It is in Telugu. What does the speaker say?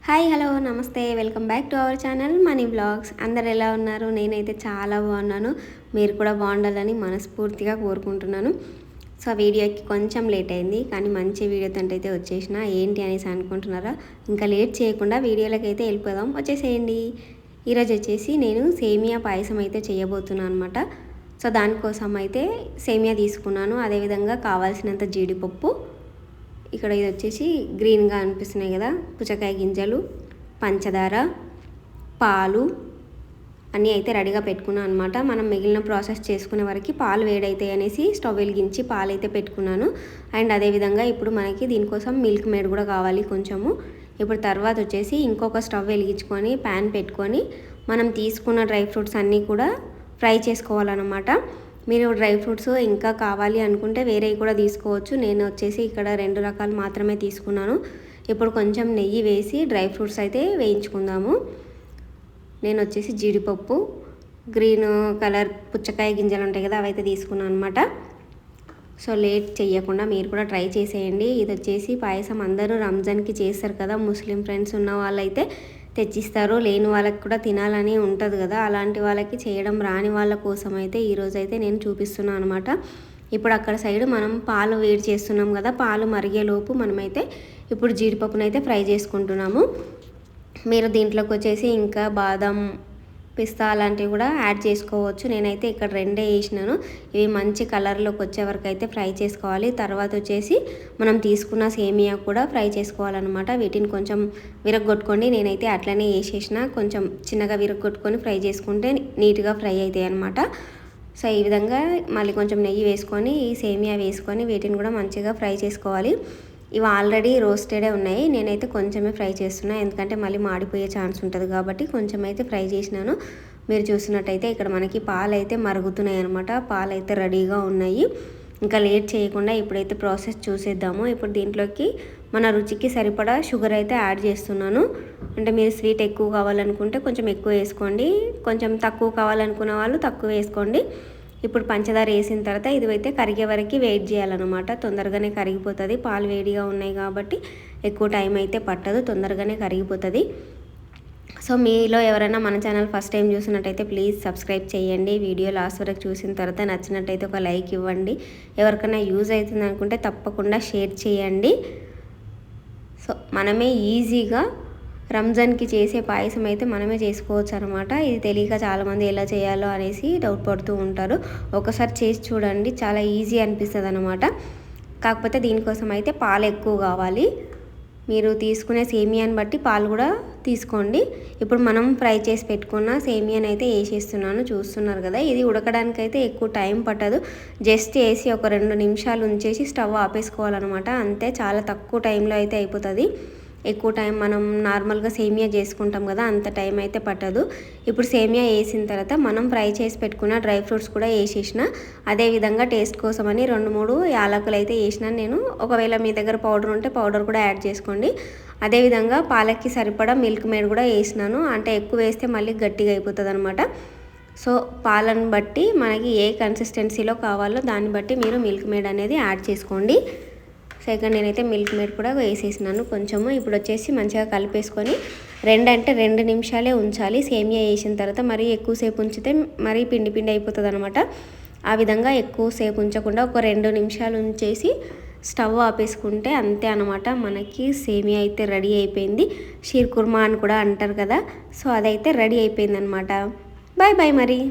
హాయ్ హలో నమస్తే welcome back to our channel money blogs. అందరు ఎలా ఉన్నారు? నేనైతే చాలా బాగున్నాను. మీరు కూడా బాగుండాలని మనస్ఫూర్తిగా కోరుకుంటున్నాను. సో వీడియోకి కొంచెం లేట్ అయింది, కానీ మంచి వీడియోతో అయితే వచ్చేసిన. ఏంటి అనేసి అనుకుంటున్నారా? ఇంకా లేట్ చేయకుండా వీడియోలోకి అయితే వెళ్ళిపోదాం, వచ్చేసేయండి. ఈరోజు వచ్చేసి నేను సేమియా పాయసం అయితే చేయబోతున్నాను అనమాట. సో దానికోసం అయితే సేమియా తీసుకున్నాను, అదేవిధంగా కావాల్సినంత జీడిపప్పు. ఇక్కడ ఇది వచ్చేసి గ్రీన్గా అనిపిస్తున్నాయి కదా, పుచ్చకాయ గింజలు, పంచదార, పాలు అన్నీ అయితే రెడీగా పెట్టుకున్నాను అనమాట. మనం మిగిలిన ప్రాసెస్ చేసుకునే వరకు పాలు వేడైతాయి అనేసి స్టవ్ వెలిగించి పాలు అయితే పెట్టుకున్నాను. అండ్ అదేవిధంగా ఇప్పుడు మనకి దీనికోసం మిల్క్ మేడ్ కూడా కావాలి కొంచెము. ఇప్పుడు తర్వాత వచ్చేసి ఇంకొక స్టవ్ వెలిగించుకొని ప్యాన్ పెట్టుకొని మనం తీసుకున్న డ్రై ఫ్రూట్స్ అన్నీ కూడా ఫ్రై చేసుకోవాలన్నమాట. మీరు డ్రై ఫ్రూట్స్ ఇంకా కావాలి అనుకుంటే వేరేవి కూడా తీసుకోవచ్చు. నేను వచ్చేసి ఇక్కడ 2 రకాలు మాత్రమే తీసుకున్నాను. ఇప్పుడు కొంచెం నెయ్యి వేసి డ్రై ఫ్రూట్స్ అయితే వేయించుకుందాము. నేను వచ్చేసి జీడిపప్పు, గ్రీన్ కలర్ పుచ్చకాయ గింజలు ఉంటాయి కదా, అవైతే తీసుకున్నాను అనమాట. సో లేట్ చేయకుండా మీరు కూడా ట్రై చేసేయండి. ఇది వచ్చేసి పాయసం అందరూ రంజాన్కి చేస్తారు కదా, ముస్లిం ఫ్రెండ్స్ ఉన్న వాళ్ళైతే తెచ్చిస్తారు, లేని వాళ్ళకి కూడా తినాలని ఉంటుంది కదా, అలాంటి వాళ్ళకి చేయడం రాని వాళ్ళ కోసం అయితే ఈరోజు అయితే నేను చూపిస్తున్నాను అనమాట. ఇప్పుడు అక్కడ సైడ్ మనం పాలు వేడి చేస్తున్నాం కదా, పాలు మరిగేలోపు మనమైతే ఇప్పుడు జీడిపప్పునైతే ఫ్రై చేసుకుంటున్నాము. మీరు దీంట్లోకి వచ్చేసి ఇంకా బాదం, పిస్తా అలాంటివి కూడా యాడ్ చేసుకోవచ్చు. నేనైతే ఇక్కడ 2 వేసినాను. ఇవి మంచి కలర్లోకి వచ్చే వరకు అయితే ఫ్రై చేసుకోవాలి. తర్వాత వచ్చేసి మనం తీసుకున్న సేమియా కూడా ఫ్రై చేసుకోవాలన్నమాట. వీటిని కొంచెం విరగొట్టుకోండి. నేనైతే అట్లనే వేసేసిన, కొంచెం చిన్నగా విరగొట్టుకొని ఫ్రై చేసుకుంటే నీట్గా ఫ్రై అవుతాయి అన్నమాట. సో ఈ విధంగా మళ్ళీ కొంచెం నెయ్యి వేసుకొని ఈ సేమియా వేసుకొని వీటిని కూడా మంచిగా ఫ్రై చేసుకోవాలి. ఇవి ఆల్రెడీ రోస్టెడే ఉన్నాయి, నేనైతే కొంచెమే ఫ్రై చేస్తున్నా, ఎందుకంటే మళ్ళీ మాడిపోయే ఛాన్స్ ఉంటుంది కాబట్టి కొంచెం అయితే ఫ్రై చేసినాను. మీరు చూసినట్టయితే ఇక్కడ మనకి పాలు అయితే మరుగుతున్నాయి అనమాట. పాలు అయితే రెడీగా ఉన్నాయి. ఇంకా లేట్ చేయకుండా ఇప్పుడైతే ప్రాసెస్ చూసేద్దాము. ఇప్పుడు దీంట్లోకి మన రుచికి సరిపడా షుగర్ అయితే యాడ్ చేస్తున్నాను. అంటే మీరు స్వీట్ ఎక్కువ కావాలనుకుంటే కొంచెం ఎక్కువ వేసుకోండి, కొంచెం తక్కువ కావాలనుకున్న వాళ్ళు తక్కువ వేసుకోండి. ఇప్పుడు పంచదార వేసిన తర్వాత ఇది అయితే కరిగే వరకు వెయిట్ చేయాలన్నమాట. తొందరగానే కరిగిపోతుంది, పాలు వేడిగా ఉన్నాయి కాబట్టి ఎక్కువ టైం అయితే పట్టదు, తొందరగానే కరిగిపోతుంది. సో మీలో ఎవరైనా మన ఛానల్ ఫస్ట్ టైం చూసినట్టయితే ప్లీజ్ సబ్స్క్రైబ్ చేయండి. వీడియో లాస్ట్ వరకు చూసిన తర్వాత నచ్చినట్టయితే ఒక లైక్ ఇవ్వండి. ఎవరికైనా యూజ్ అవుతుంది అనుకుంటే తప్పకుండా షేర్ చేయండి. సో మనమే ఈజీగా రంజాన్కి చేసే పాయసం అయితే మనమే చేసుకోవచ్చు అనమాట. ఇది తెలియక చాలామంది ఎలా చేయాలో అనేసి డౌట్ పడుతూ ఉంటారు. ఒకసారి చేసి చూడండి, చాలా ఈజీ అనిపిస్తుంది అనమాట. కాకపోతే దీనికోసం అయితే పాలు ఎక్కువ కావాలి. మీరు తీసుకునే సేమియాని బట్టి పాలు కూడా తీసుకోండి. ఇప్పుడు మనం ఫ్రై చేసి పెట్టుకున్న సేమియాని అయితే వేసేస్తున్నాను, చూస్తున్నారు కదా. ఇది ఉడకడానికైతే ఎక్కువ టైం పట్టదు, జస్ట్ వేసి ఒక 2 నిమిషాలు ఉంచేసి స్టవ్ ఆపేసుకోవాలన్నమాట. అంతే, చాలా తక్కువ టైంలో అయితే అయిపోతుంది. ఎక్కువ టైం మనం నార్మల్గా సేమియా చేసుకుంటాం కదా, అంత టైం అయితే పట్టదు. ఇప్పుడు సేమియా వేసిన తర్వాత మనం ఫ్రై చేసి పెట్టుకున్న డ్రై ఫ్రూట్స్ కూడా వేసేసిన. అదేవిధంగా టేస్ట్ కోసమని 2-3 యాలకులు అయితే వేసినాను నేను. ఒకవేళ మీ దగ్గర పౌడర్ ఉంటే పౌడర్ కూడా యాడ్ చేసుకోండి. అదేవిధంగా పాలకి సరిపడా మిల్క్ మేడ్ కూడా వేసినాను, అంటే ఎక్కువ వేస్తే మళ్ళీ గట్టిగా అయిపోతుంది అనమాట. సో పాలను బట్టి మనకి ఏ కన్సిస్టెన్సీలో కావాలో దాన్ని బట్టి మీరు మిల్క్ మేడ్ అనేది యాడ్ చేసుకోండి. సెకండ్ నేనైతే మిల్క్ మేడ్ కూడా వేసేసినాను కొంచెము. ఇప్పుడు వచ్చేసి మంచిగా కలిపేసుకొని 2 నిమిషాలే ఉంచాలి. సేమియా వేసిన తర్వాత మరీ ఎక్కువసేపు ఉంచితే మరీ పిండి పిండి అయిపోతుంది అనమాట. ఆ విధంగా ఎక్కువసేపు ఉంచకుండా ఒక 2 నిమిషాలు ఉంచేసి స్టవ్ ఆపేసుకుంటే అంతే అనమాట. మనకి సేమియా అయితే రెడీ అయిపోయింది. షీర్ కుర్మా అని కూడా అంటారు కదా, సో అదైతే రెడీ అయిపోయింది అనమాట. బాయ్ బాయ్ మరి.